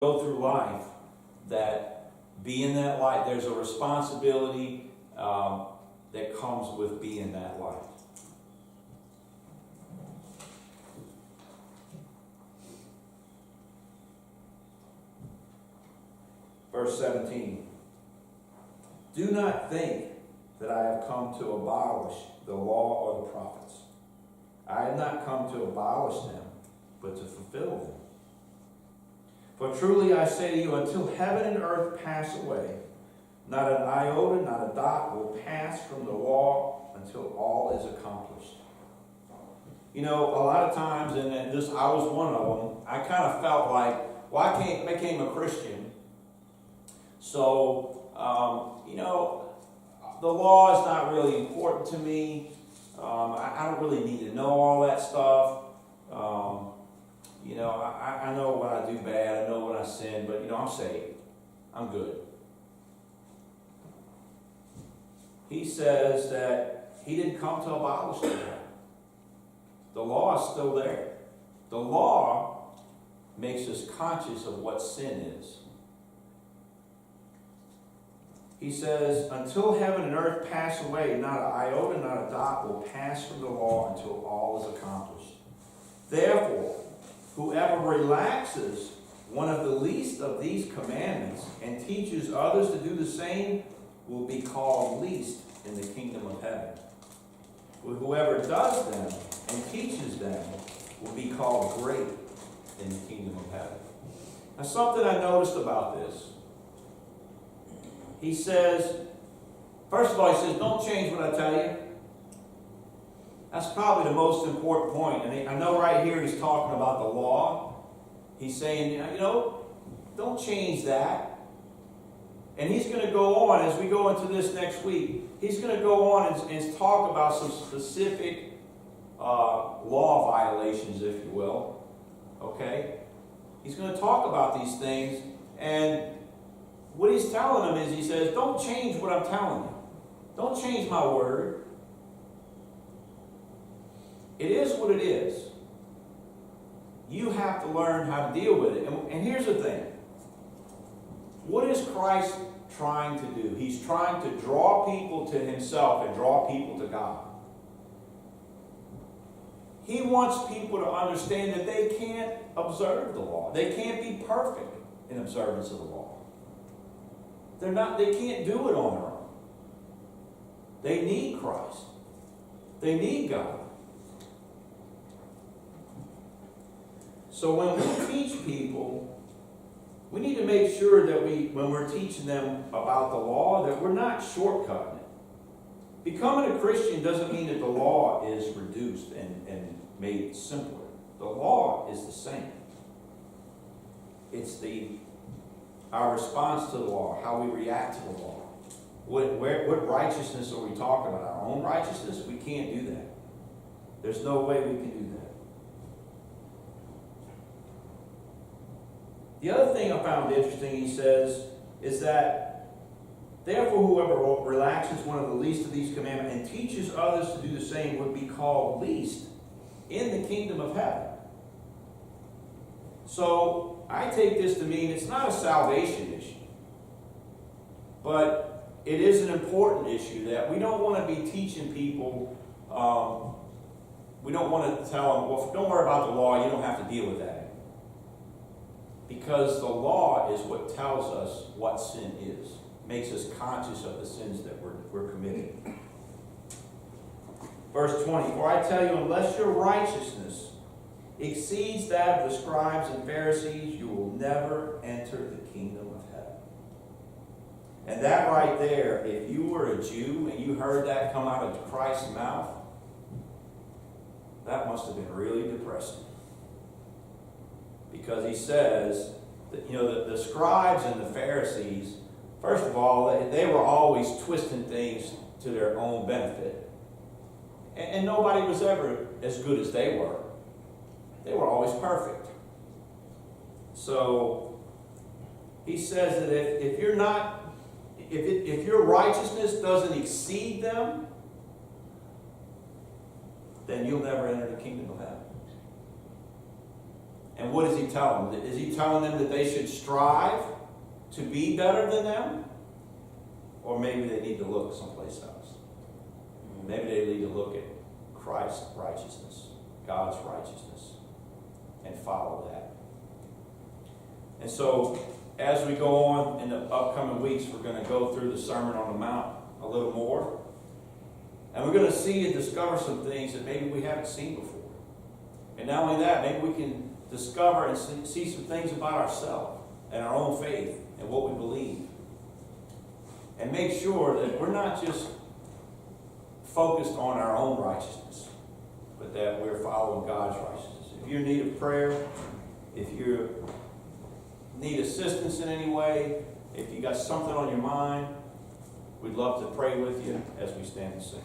go through life, that being that light, there's a responsibility that comes with being that light. Verse 17. Do not think that I have come to abolish the law or the prophets. I have not come to abolish them, but to fulfill them. For truly I say to you, until heaven and earth pass away, not an iota, not a dot will pass from the law until all is accomplished. You know, a lot of times, and this, I was one of them, I kind of felt like, well, I became a Christian, so, you know, the law is not really important to me. I don't really need to know all that stuff. You know, I know when I do bad, I know when I sin, but, you know, I'm saved. I'm good. He says that he didn't come to abolish the law. The law is still there. The law makes us conscious of what sin is. He says, until heaven and earth pass away, not an iota, not a dot will pass from the law until all is accomplished. Therefore, whoever relaxes one of the least of these commandments and teaches others to do the same will be called least in the kingdom of heaven. But whoever does them and teaches them will be called great in the kingdom of heaven. Now, something I noticed about this. He says, first of all, he says, don't change what I tell you. That's probably the most important point. And I know right here he's talking about the law. He's saying, you know, don't change that. And he's going to go on, as we go into this next week, he's going to go on and talk about some specific law violations, if you will. Okay? He's going to talk about these things, and what he's telling them is, he says, don't change what I'm telling you. Don't change my word. It is what it is. You have to learn how to deal with it. And here's the thing. What is Christ trying to do? He's trying to draw people to himself and draw people to God. He wants people to understand that they can't observe the law. They can't be perfect in observance of the law. They can't do it on their own. They need Christ. They need God. So when we teach people, we need to make sure that when we're teaching them about the law, that we're not shortcutting it. Becoming a Christian doesn't mean that the law is reduced and made simpler. The law is the same. It's our response to the law, how we react to the law. What righteousness are we talking about? Our own righteousness? We can't do that. There's no way we can do that. The other thing I found interesting, he says, is that, therefore whoever relaxes one of the least of these commandments and teaches others to do the same would be called least in the kingdom of heaven. So, I take this to mean it's not a salvation issue, but it is an important issue that we don't want to be teaching people, we don't want to tell them, well, don't worry about the law, you don't have to deal with that. Because the law is what tells us what sin is, makes us conscious of the sins that we're committing. Verse 20, for I tell you, unless your righteousness exceeds that of the scribes and Pharisees, you will never enter the kingdom of heaven. And that right there, if you were a Jew and you heard that come out of Christ's mouth, that must have been really depressing. Because he says that, you know, the scribes and the Pharisees, first of all, they were always twisting things to their own benefit. And nobody was ever as good as they were. They were always perfect. So he says that if you're not, if your righteousness doesn't exceed them, then you'll never enter the kingdom of heaven. And what is he telling them? Is he telling them that they should strive to be better than them? Or maybe they need to look someplace else. Maybe they need to look at Christ's righteousness, God's righteousness, and follow that. And so, as we go on in the upcoming weeks, we're going to go through the Sermon on the Mount a little more. And we're going to see and discover some things that maybe we haven't seen before. And not only that, maybe we can discover and see some things about ourselves and our own faith and what we believe. And make sure that we're not just focused on our own righteousness, but that we're following God's righteousness. If you're in need of prayer, if you need assistance in any way, if you got something on your mind, we'd love to pray with you as we stand and sing.